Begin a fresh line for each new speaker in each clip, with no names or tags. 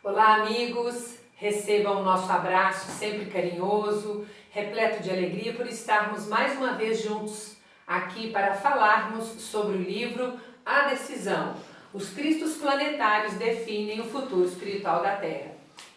Olá, amigos! Recebam o nosso abraço sempre carinhoso, repleto de alegria por estarmos mais uma vez juntos aqui para falarmos sobre o livro A Decisão. Os Cristos Planetários definem o futuro espiritual da Terra.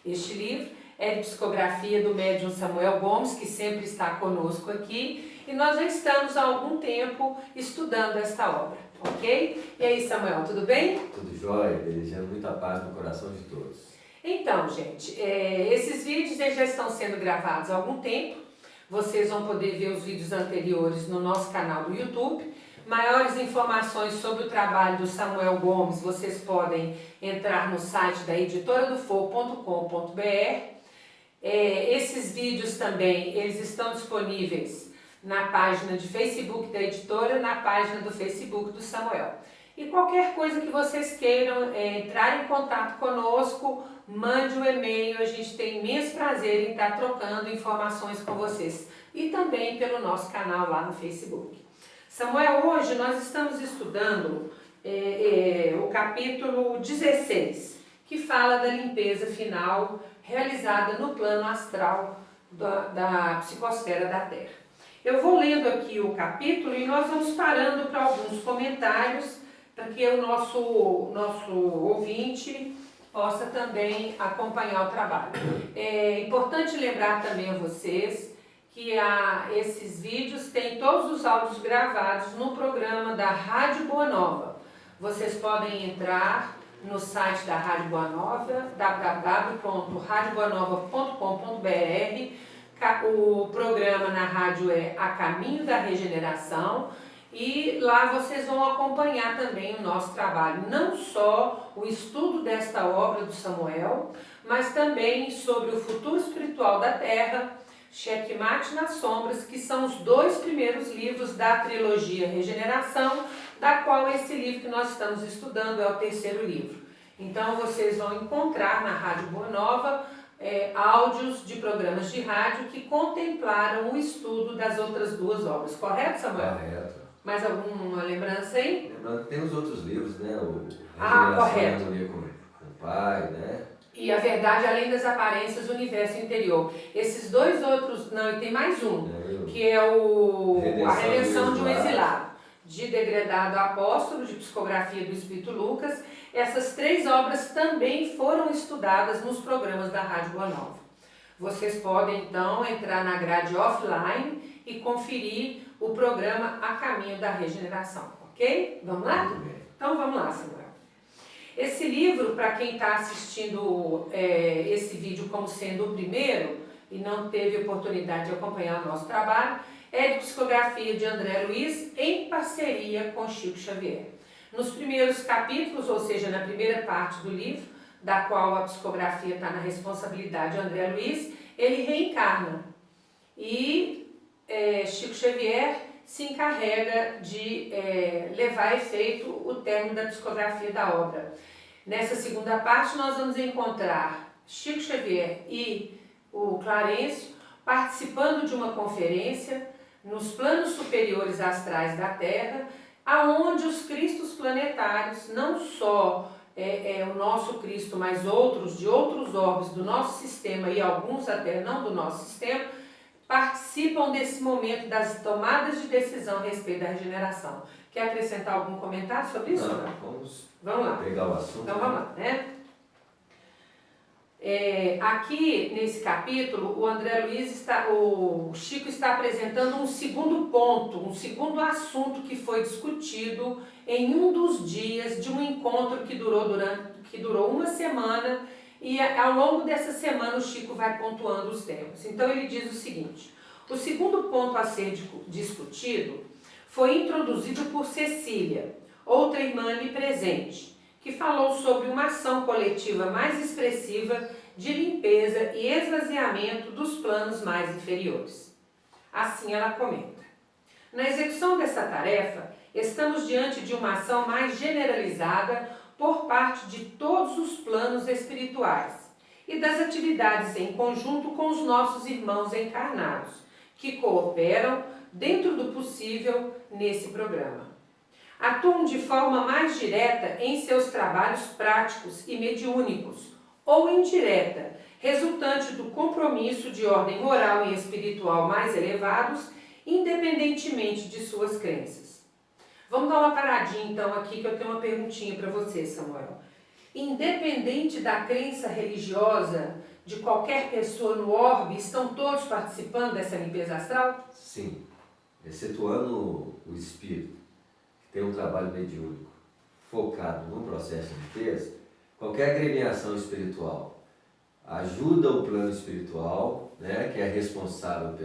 Este livro é de psicografia do médium Samuel Gomes, que sempre está conosco aqui, e nós já estamos há algum tempo estudando esta obra, ok? E aí, Samuel, tudo bem?
Tudo jóia, desejando muita paz no coração de todos.
Então, gente, esses vídeos eles já estão sendo gravados há algum tempo. Vocês vão poder ver os vídeos anteriores no nosso canal do YouTube. Maiores informações sobre o trabalho do Samuel Gomes, vocês podem entrar no site da editoradofogo.com.br. Esses vídeos também, eles estão disponíveis na página de Facebook da editora, na página do Facebook do Samuel. E qualquer coisa que vocês queiram entrar em contato conosco, mande um e-mail, a gente tem imenso prazer em estar trocando informações com vocês. E também pelo nosso canal lá no Facebook. Samuel, hoje nós estamos estudando o capítulo 16, que fala da limpeza final realizada no plano astral da psicosfera da Terra. Eu vou lendo aqui o capítulo e nós vamos parando para alguns comentários, para que o nosso ouvinte possa também acompanhar o trabalho. É importante lembrar também a vocês que esses vídeos têm todos os áudios gravados no programa da Rádio Boa Nova. Vocês podem entrar no site da Rádio Boa Nova, www.radioboanova.com.br. O programa na rádio é A Caminho da Regeneração. E lá vocês vão acompanhar também o nosso trabalho, não só o estudo desta obra do Samuel, mas também sobre o futuro espiritual da Terra, Checkmate nas Sombras, que são os dois primeiros livros da trilogia Regeneração, da qual esse livro que nós estamos estudando é o terceiro livro. Então vocês vão encontrar na Rádio Boa Nova áudios de programas de rádio que contemplaram o estudo das outras duas obras. Correto, Samuel?
Correto.
Mais alguma lembrança aí?
Lembrando que tem os outros livros, né? O
Correto.
Com o pai, né?
E a verdade além das aparências, o universo interior. Esses dois outros, não, e tem mais um, que é a Redenção de um Exilado, de Degradado Apóstolo, de Psicografia do Espírito Lucas. Essas três obras também foram estudadas nos programas da Rádio Boa Nova. Vocês podem então entrar na grade offline e conferir o programa A Caminho da Regeneração, ok? Vamos lá?
Muito bem.
Então vamos lá, Samuel. Esse livro, para quem está assistindo esse vídeo como sendo o primeiro e não teve oportunidade de acompanhar o nosso trabalho, é de psicografia de André Luiz em parceria com Chico Xavier. Nos primeiros capítulos, ou seja, na primeira parte do livro, da qual a psicografia está na responsabilidade de André Luiz, ele reencarna e Chico Xavier se encarrega de levar a efeito o término da psicografia da obra. Nessa segunda parte nós vamos encontrar Chico Xavier e o Clarencio participando de uma conferência nos planos superiores astrais da Terra, aonde os Cristos planetários, não só o nosso Cristo, mas outros de outros orbes do nosso sistema e alguns até não do nosso sistema, participam desse momento das tomadas de decisão a respeito da regeneração. Quer acrescentar algum comentário sobre isso?
Não, vamos
lá.
pegar o assunto.
Então vamos lá, né? Aqui nesse capítulo, o Chico está apresentando um segundo ponto, um segundo assunto que foi discutido em um dos dias de um encontro que durou uma semana. E ao longo dessa semana o Chico vai pontuando os temas. Então ele diz o seguinte: o segundo ponto a ser discutido foi introduzido por Cecília, outra irmã ali presente, que falou sobre uma ação coletiva mais expressiva de limpeza e esvaziamento dos planos mais inferiores. Assim ela comenta: na execução dessa tarefa, estamos diante de uma ação mais generalizada por parte de todos os planos espirituais e das atividades em conjunto com os nossos irmãos encarnados, que cooperam dentro do possível nesse programa. Atuam de forma mais direta em seus trabalhos práticos e mediúnicos, ou indireta, resultante do compromisso de ordem moral e espiritual mais elevados, independentemente de suas crenças. Vamos dar uma paradinha então aqui que eu tenho uma perguntinha para você, Samuel. Independente da crença religiosa de qualquer pessoa no orbe, estão todos participando dessa limpeza astral?
Sim, excetuando o espírito, que tem um trabalho mediúnico focado no processo de limpeza, qualquer agremiação espiritual ajuda o plano espiritual, né, que é responsável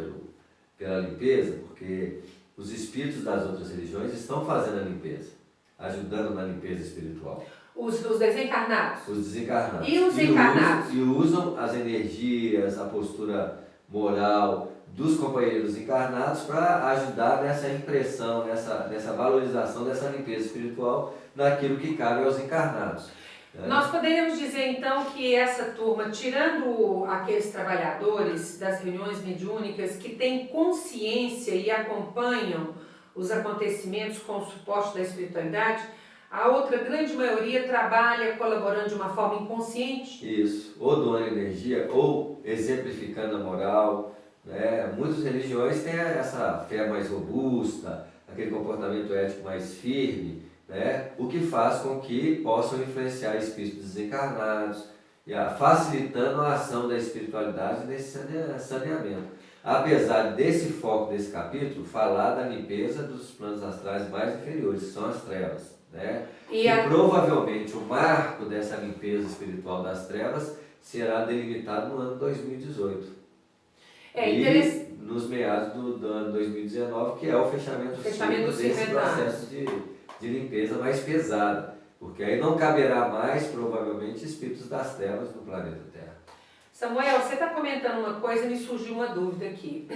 pela limpeza, porque os espíritos das outras religiões estão fazendo a limpeza, ajudando na limpeza espiritual.
Os desencarnados?
Os desencarnados.
E os encarnados?
E usam as energias, a postura moral dos companheiros encarnados para ajudar nessa impressão, nessa valorização dessa limpeza espiritual naquilo que cabe aos encarnados. Né?
Nós poderíamos dizer então que essa turma, tirando aqueles trabalhadores das reuniões mediúnicas que têm consciência e acompanham os acontecimentos com o suporte da espiritualidade, a outra grande maioria trabalha colaborando de uma forma inconsciente?
Isso, ou doando energia, ou exemplificando a moral. Né? Muitas religiões têm essa fé mais robusta, aquele comportamento ético mais firme, né? O que faz com que possam influenciar espíritos desencarnados, facilitando a ação da espiritualidade nesse saneamento. Apesar desse foco desse capítulo, falar da limpeza dos planos astrais mais inferiores, que são as trevas. Né? E provavelmente o marco dessa limpeza espiritual das trevas será delimitado no ano 2018. E nos meados do ano 2019, que é o fechamento desse processo de limpeza mais pesada. Porque aí não caberá mais, provavelmente, espíritos das trevas no planeta Terra.
Samuel, você está comentando uma coisa e me surgiu uma dúvida aqui.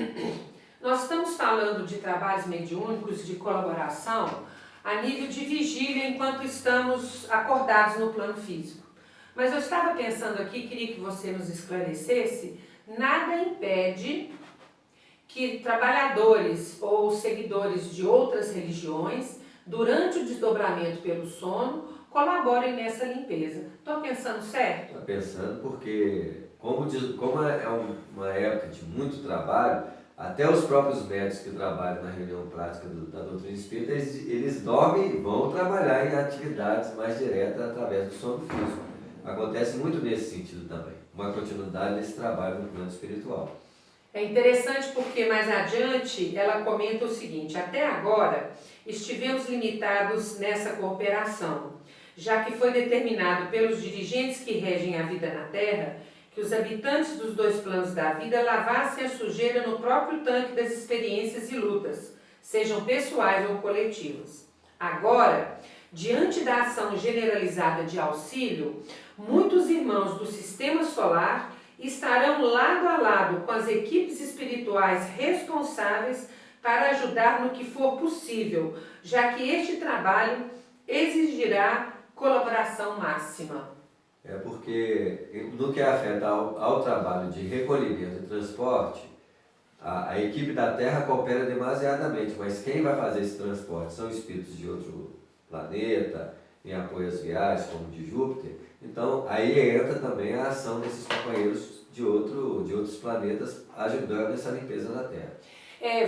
Nós estamos falando de trabalhos mediúnicos, de colaboração, a nível de vigília enquanto estamos acordados no plano físico. Mas eu estava pensando aqui, queria que você nos esclarecesse, nada impede que trabalhadores ou seguidores de outras religiões, durante o desdobramento pelo sono, colaborem nessa limpeza. Estou pensando certo?
Estou pensando porque, como é uma época de muito trabalho, até os próprios médicos que trabalham na reunião prática da doutrina espírita, eles dormem e vão trabalhar em atividades mais diretas através do sono físico. Acontece muito nesse sentido também, uma continuidade desse trabalho no plano espiritual.
É interessante porque mais adiante ela comenta o seguinte: até agora estivemos limitados nessa cooperação, já que foi determinado pelos dirigentes que regem a vida na Terra que os habitantes dos dois planos da vida lavassem a sujeira no próprio tanque das experiências e lutas, sejam pessoais ou coletivas. Agora, diante da ação generalizada de auxílio, muitos irmãos do sistema solar estarão lado a lado com as equipes espirituais responsáveis para ajudar no que for possível, já que este trabalho exigirá colaboração máxima.
É porque, no que afeta ao trabalho de recolhimento e transporte, a equipe da Terra coopera demasiadamente, mas quem vai fazer esse transporte são espíritos de outro planeta, em apoio às viagens, como de Júpiter. Então, aí entra também a ação desses companheiros de outros planetas, ajudando essa limpeza da Terra.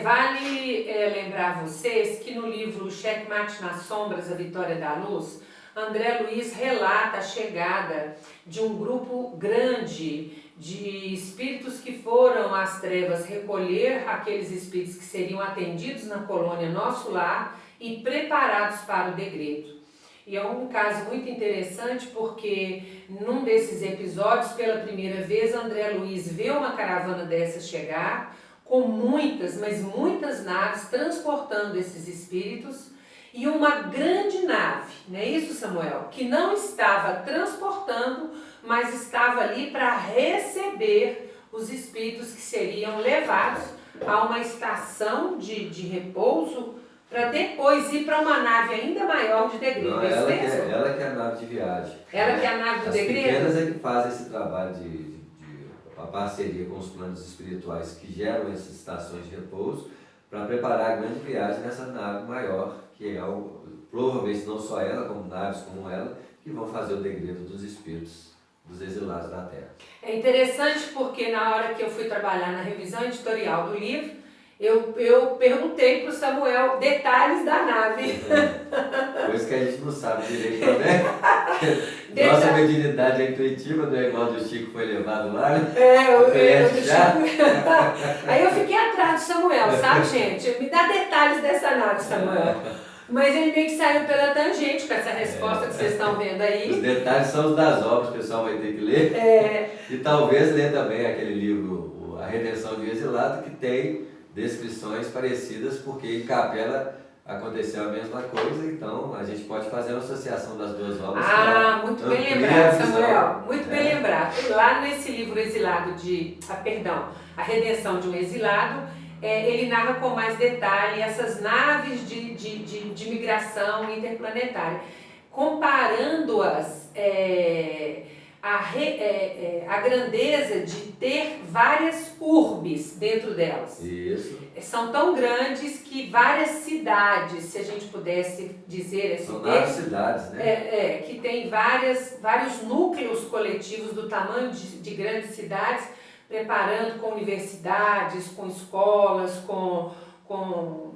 Vale lembrar vocês que no livro Checkmate nas Sombras, A Vitória da Luz, André Luiz relata a chegada de um grupo grande de espíritos que foram às trevas recolher aqueles espíritos que seriam atendidos na colônia Nosso Lar e preparados para o degredo. E é um caso muito interessante porque num desses episódios, pela primeira vez, André Luiz vê uma caravana dessa chegar com muitas, mas muitas naves transportando esses espíritos e uma grande nave, não é isso, Samuel? Que não estava transportando, mas estava ali para receber os espíritos que seriam levados a uma estação de repouso para depois ir para uma nave ainda maior de degredo.
Não, ela que é a nave de viagem.
Ela que é a nave do degredo?
As pequenas é que fazem esse trabalho de parceria com os planos espirituais que geram essas estações de repouso para preparar a grande viagem nessa nave maior, que é provavelmente não só ela, como naves como ela, que vão fazer o degredo dos espíritos dos exilados da terra.
É interessante porque na hora que eu fui trabalhar na revisão editorial do livro, eu perguntei para o Samuel detalhes da nave.
Coisa que a gente não sabe direito também. Nossa mediunidade é intuitiva, não é igual do Chico foi levado lá, né?
Aí eu fiquei atrás do Samuel, sabe, gente? Me dá detalhes dessa nave, Samuel. Mas ele meio que saiu pela tangente com essa resposta que vocês estão vendo aí.
Os detalhes são os das obras, o pessoal vai ter que ler. E talvez ler também aquele livro, A Redenção de Exilado, que tem descrições parecidas, porque em Capela aconteceu a mesma coisa, então a gente pode fazer uma associação das duas obras.
Muito bem lembrado, Samuel. Muito bem lembrado. Lá nesse livro Exilado A Redenção de um Exilado, ele narra com mais detalhe essas naves de migração interplanetária, comparando-as a grandeza de ter várias urbes dentro delas.
Isso.
São tão grandes que várias cidades, se a gente pudesse dizer assim,
são várias cidades, né?
Que tem vários núcleos coletivos do tamanho de grandes cidades, preparando com universidades, com escolas, com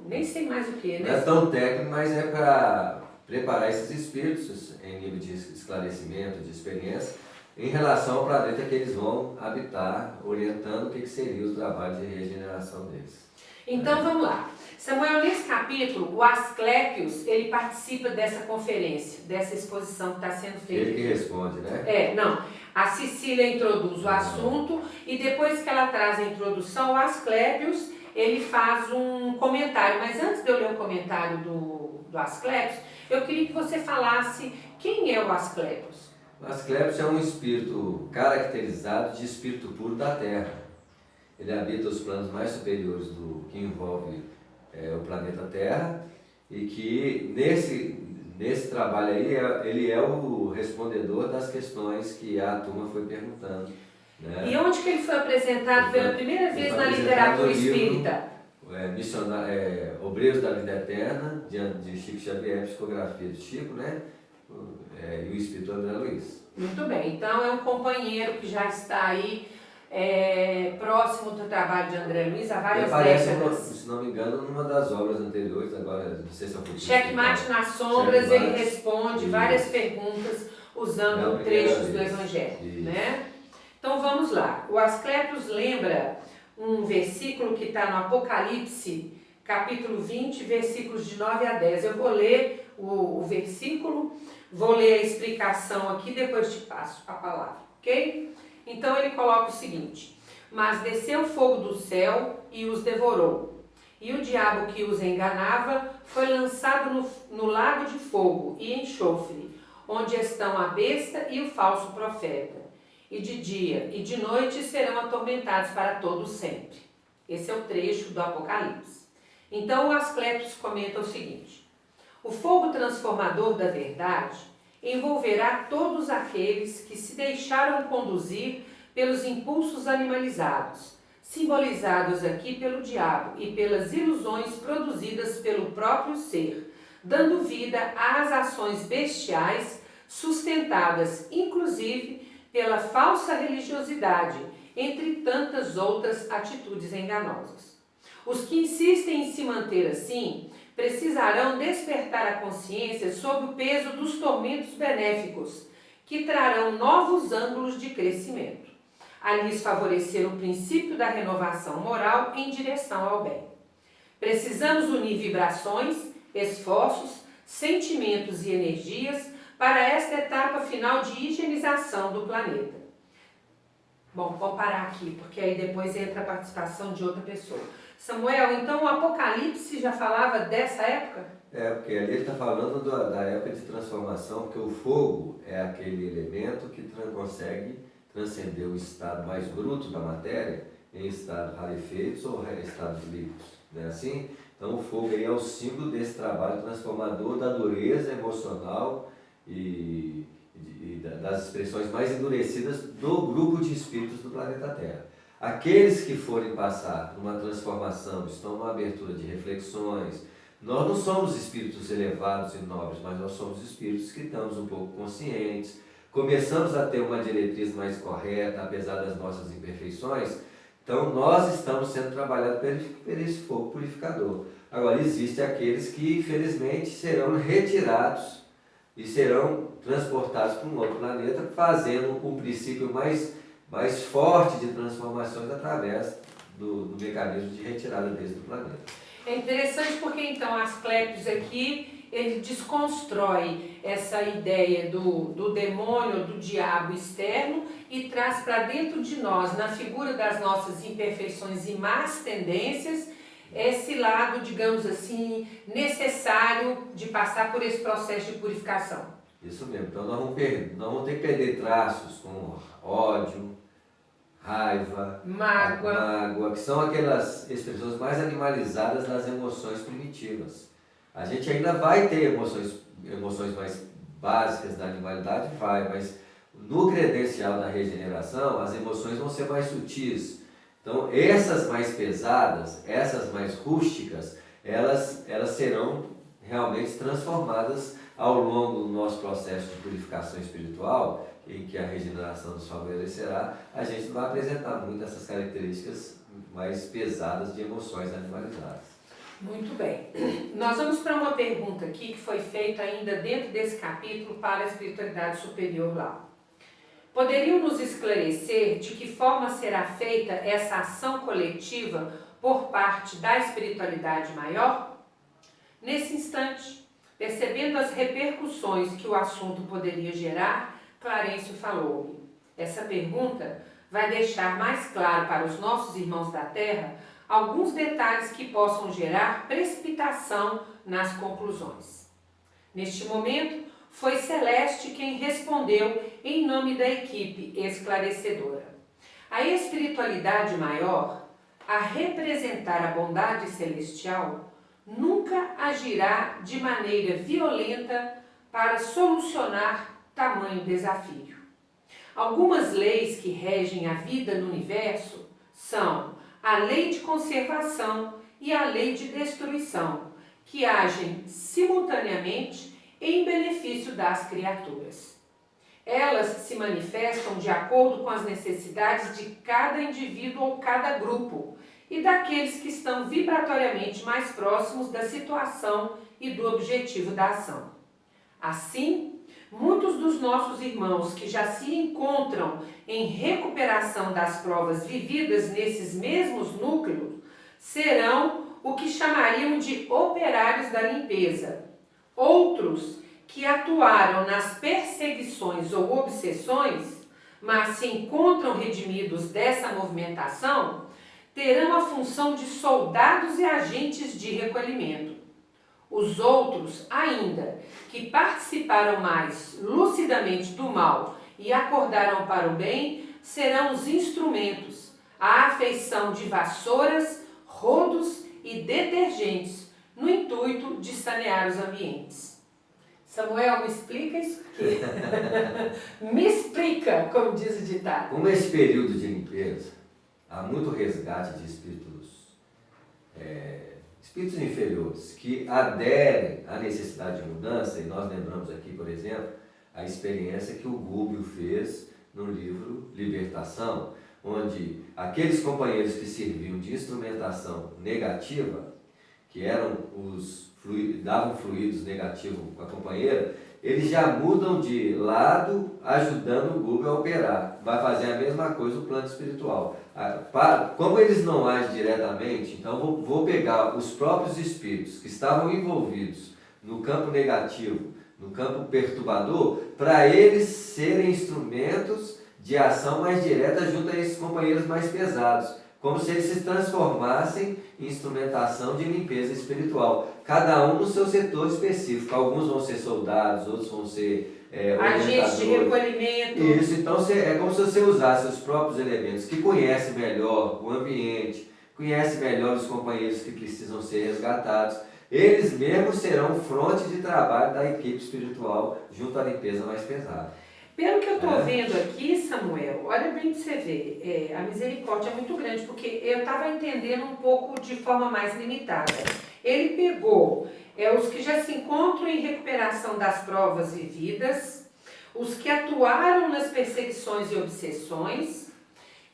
nem sei mais o que, né?
Não é tão técnico, mas é para preparar esses espíritos em nível de esclarecimento, de experiência, em relação ao planeta que eles vão habitar, orientando o que seria o trabalho de regeneração deles.
Então vamos lá. Samuel, nesse capítulo, o Asclépios, ele participa dessa conferência, dessa exposição que está sendo feita.
Ele que responde, né?
A Cecília introduz o assunto e depois que ela traz a introdução, o Asclépios, ele faz um comentário. Mas antes de eu ler o comentário do Asclépios, eu queria que você falasse quem é o Asclépios.
O Asclépios é um espírito caracterizado de espírito puro da Terra. Ele habita os planos mais superiores do que envolve o planeta Terra e que nesse trabalho aí ele é o respondedor das questões que a turma foi perguntando. Né?
E onde que ele foi apresentado pela primeira vez na literatura espírita?
Obreiros da Vida Eterna, de Chico Xavier, psicografia de Chico, né? E o espírito André Luiz.
Muito bem, então é um companheiro que já está aí próximo do trabalho de André Luiz há várias décadas.
Se não me engano, numa das obras anteriores, agora não sei se eu fui.
Checkmate nas Sombras, ele responde várias perguntas usando trechos do Evangelho. Né? Então vamos lá. O Asclépios lembra um versículo que está no Apocalipse, capítulo 20, versículos de 9 a 10. Eu vou ler o versículo, vou ler a explicação aqui, depois te passo a palavra, ok? Então ele coloca o seguinte: mas desceu fogo do céu e os devorou. E o diabo que os enganava foi lançado no lago de fogo e enxofre, onde estão a besta e o falso profeta. E de dia e de noite serão atormentados para todo sempre. Esse é o trecho do Apocalipse. Então o Asclépios comenta o seguinte: o fogo transformador da verdade envolverá todos aqueles que se deixaram conduzir pelos impulsos animalizados, simbolizados aqui pelo diabo e pelas ilusões produzidas pelo próprio ser, dando vida às ações bestiais sustentadas, inclusive, pela falsa religiosidade, entre tantas outras atitudes enganosas. Os que insistem em se manter assim precisarão despertar a consciência sob o peso dos tormentos benéficos, que trarão novos ângulos de crescimento, a lhes favorecer o princípio da renovação moral em direção ao bem. Precisamos unir vibrações, esforços, sentimentos e energias para esta etapa final de higienização do planeta. Bom, vamos parar aqui, porque aí depois entra a participação de outra pessoa. Samuel, então o Apocalipse já falava dessa época?
Porque ali ele está falando da época de transformação, porque o fogo é aquele elemento que consegue transcender o estado mais bruto da matéria em estado rarefeitos ou estados líquidos. Não é assim? Então o fogo aí é o símbolo desse trabalho transformador da dureza emocional e das expressões mais endurecidas do grupo de espíritos do planeta Terra. Aqueles que forem passar numa transformação, estão numa abertura de reflexões. Nós não somos espíritos elevados e nobres, mas nós somos espíritos que estamos um pouco conscientes, começamos a ter uma diretriz mais correta, apesar das nossas imperfeições. Então, nós estamos sendo trabalhados por esse fogo purificador. Agora, existem aqueles que, infelizmente, serão retirados e serão transportados para um outro planeta, fazendo um princípio mais forte de transformações através do mecanismo de retirada deles do planeta.
É interessante porque, então, Asclepios aqui, ele desconstrói essa ideia do demônio, do diabo externo e traz para dentro de nós, na figura das nossas imperfeições e más tendências, esse lado, digamos assim, necessário de passar por esse processo de purificação.
Isso mesmo. Então nós vamos ter que perder traços como ódio, raiva, mágoa, que são aquelas expressões mais animalizadas das emoções primitivas. A gente ainda vai ter emoções mais básicas da animalidade, mas no credencial da regeneração, as emoções vão ser mais sutis. Então, essas mais pesadas, essas mais rústicas, elas serão realmente transformadas ao longo do nosso processo de purificação espiritual, em que a regeneração nos favorecerá. A gente não vai apresentar muito essas características mais pesadas de emoções animalizadas.
Muito bem. Nós vamos para uma pergunta aqui que foi feita ainda dentro desse capítulo para a espiritualidade superior lá. Poderiam nos esclarecer de que forma será feita essa ação coletiva por parte da espiritualidade maior? Nesse instante, percebendo as repercussões que o assunto poderia gerar, Clarencio falou-me. Essa pergunta vai deixar mais claro para os nossos irmãos da Terra alguns detalhes que possam gerar precipitação nas conclusões. Neste momento, foi Celeste quem respondeu em nome da equipe esclarecedora. A espiritualidade maior, a representar a bondade celestial, nunca agirá de maneira violenta para solucionar tamanho desafio. Algumas leis que regem a vida no universo são a lei de conservação e a lei de destruição, que agem simultaneamente em benefício das criaturas. Elas se manifestam de acordo com as necessidades de cada indivíduo ou cada grupo e daqueles que estão vibratoriamente mais próximos da situação e do objetivo da ação. Assim, muitos dos nossos irmãos que já se encontram em recuperação das provas vividas nesses mesmos núcleos serão o que chamariam de operários da limpeza. Outros que atuaram nas perseguições ou obsessões, mas se encontram redimidos dessa movimentação, terão a função de soldados e agentes de recolhimento. Os outros, ainda, que participaram mais lucidamente do mal e acordaram para o bem, serão os instrumentos, a afeição de vassouras, rodos e detergentes, no intuito de sanear os ambientes. Samuel, me explica isso aqui. Me explica, como diz o ditado.
Como esse período de limpeza, há muito resgate de espíritos inferiores que aderem à necessidade de mudança, e nós lembramos aqui, por exemplo, a experiência que o Gúbio fez no livro Libertação, onde aqueles companheiros que serviam de instrumentação negativa, que eram davam fluidos negativos para a companheira, eles já mudam de lado, ajudando o Gúbio a operar. Vai fazer a mesma coisa o plano espiritual. Como eles não agem diretamente, então vou pegar os próprios espíritos que estavam envolvidos no campo negativo, no campo perturbador, para eles serem instrumentos de ação mais direta junto a esses companheiros mais pesados, como se eles se transformassem em instrumentação de limpeza espiritual, cada um no seu setor específico. Alguns vão ser soldados, outros vão ser
agentes de recolhimento.
Isso, então é como se você usasse os próprios elementos que conhecem melhor o ambiente, conhecem melhor os companheiros que precisam ser resgatados. Eles mesmos serão fronte de trabalho da equipe espiritual junto à limpeza mais pesada.
Pelo que eu estou vendo aqui, Samuel, olha bem para você ver, a misericórdia é muito grande, porque eu estava entendendo um pouco de forma mais limitada. Ele pegou os que já se encontram em recuperação das provas vividas, os que atuaram nas perseguições e obsessões,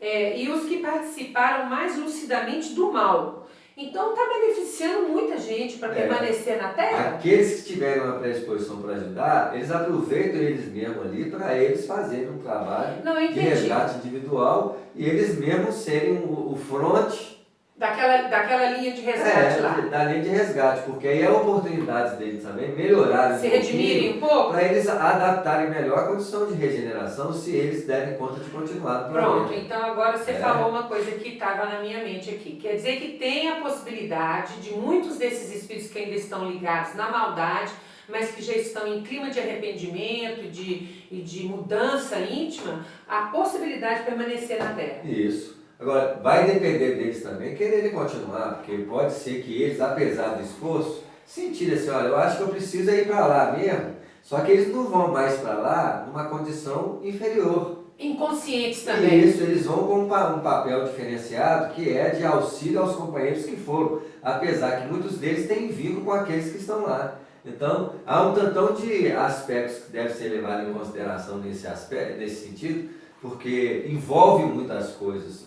e os que participaram mais lucidamente do mal. Então está beneficiando muita gente para permanecer na Terra.
Aqueles que tiverem uma predisposição para ajudar, eles aproveitam eles mesmos ali para eles fazerem um trabalho de resgate individual e eles mesmos serem o fronte
daquela linha de resgate lá.
Da linha de resgate, porque aí é a oportunidade deles também melhorarem
se redimirem um pouco,
para eles adaptarem melhor a condição de regeneração, se eles derem conta de continuar no
Pronto,
planeta.
então agora você falou uma coisa que estava na minha mente aqui. Quer dizer que tem a possibilidade de muitos desses espíritos que ainda estão ligados na maldade, mas que já estão em clima de arrependimento e de mudança íntima, a possibilidade de permanecer na Terra.
Isso. Agora, vai depender deles também quererem continuar, porque pode ser que eles, apesar do esforço, sentirem assim, olha, eu acho que eu preciso ir para lá mesmo, só que eles não vão mais para lá numa condição inferior.
Inconscientes também.
Isso, eles vão com um papel diferenciado, que é de auxílio aos companheiros que foram, apesar que muitos deles têm vínculo com aqueles que estão lá. Então, há um tantão de aspectos que devem ser levados em consideração nesse sentido, porque envolve muitas coisas.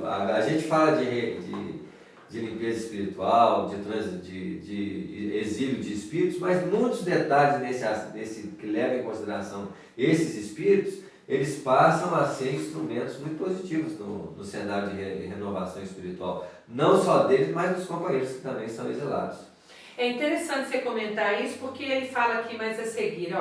A gente fala de limpeza espiritual, de exílio de espíritos, mas muitos detalhes nesse que levam em consideração esses espíritos, eles passam a ser instrumentos muito positivos no cenário de renovação espiritual. Não só deles, mas dos companheiros que também são exilados.
É interessante você comentar isso, porque ele fala aqui mais a seguir,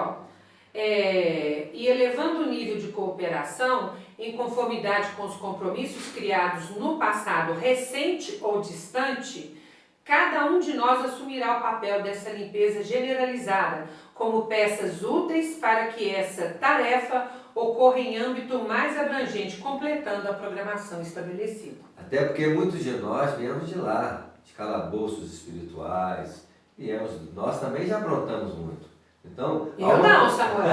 e elevando o nível de cooperação em conformidade com os compromissos criados no passado recente ou distante, cada um de nós assumirá o papel dessa limpeza generalizada como peças úteis para que essa tarefa ocorra em âmbito mais abrangente, completando a programação estabelecida.
Até porque muitos de nós viemos de lá, de calabouços espirituais, nós também já aprontamos muito. Então,
não, Samuel.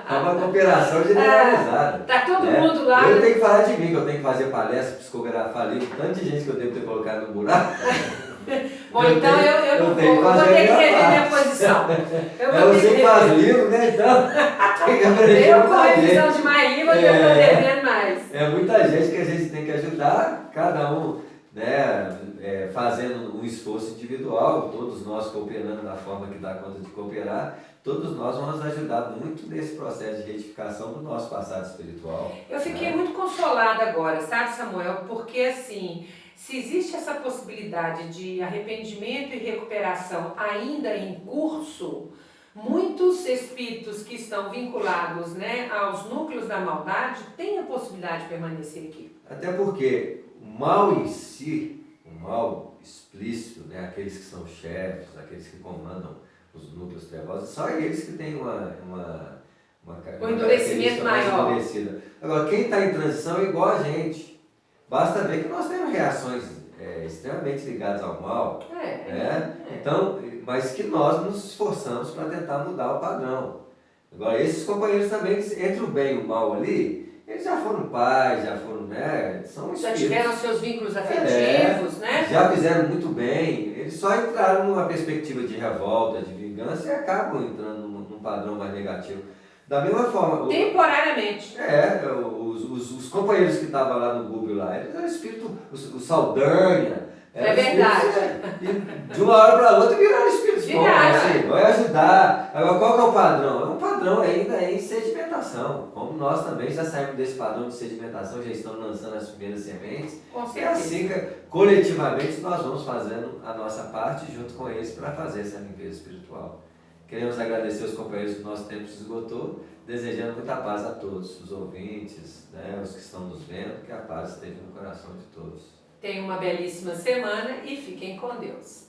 Há uma cooperação generalizada.
Tá todo mundo lá.
Eu tenho que falar de mim, que eu tenho que fazer palestra, psicografar livro, tanta gente que eu devo ter colocado no buraco.
Bom, então eu não vou ter que rever minha posição.
Você que faz livro, né? Então, tem que aprender.
Eu com a revisão de mais livro, eu estou devendo mais.
É muita gente que a gente tem que ajudar, cada um, né, fazendo um esforço individual, todos nós cooperando da forma que dá conta de cooperar, todos nós vamos ajudar muito nesse processo de retificação do nosso passado espiritual.
Eu fiquei muito consolada agora, sabe, Samuel? Porque assim, se existe essa possibilidade de arrependimento e recuperação ainda em curso, muitos espíritos que estão vinculados, né, aos núcleos da maldade têm a possibilidade de permanecer aqui.
Até porque o mal em si, o mal explícito, né, aqueles que são chefes, aqueles que comandam os núcleos trevosos, só eles que têm
um endurecimento maior.
Endurecida. Agora, quem está em transição é igual a gente. Basta ver que nós temos reações extremamente ligadas ao mal, Então, mas que nós nos esforçamos para tentar mudar o padrão. Agora, esses companheiros também, entre o bem e o mal ali, eles já foram pais, já foram, né? São
já tiveram seus vínculos afetivos, né?
Já fizeram muito bem. Eles só entraram numa perspectiva de revolta, de vingança e acabam entrando num padrão mais negativo. Da mesma forma...
Temporariamente.
Os companheiros que estavam lá no Google lá, eles eram espírito, o Saldanha.
É verdade.
E de uma hora para outra viraram espíritos bons, assim, vai ajudar. Agora, qual que é o padrão? É um padrão ainda em sedimentação. Como nós também já saímos desse padrão de sedimentação, já estamos lançando as primeiras sementes. É assim que, coletivamente, nós vamos fazendo a nossa parte junto com eles para fazer essa limpeza espiritual. Queremos agradecer os companheiros que o nosso tempo se esgotou, desejando muita paz a todos, os ouvintes, né, os que estão nos vendo, que a paz esteja no coração de todos.
Tenham uma belíssima semana e fiquem com Deus.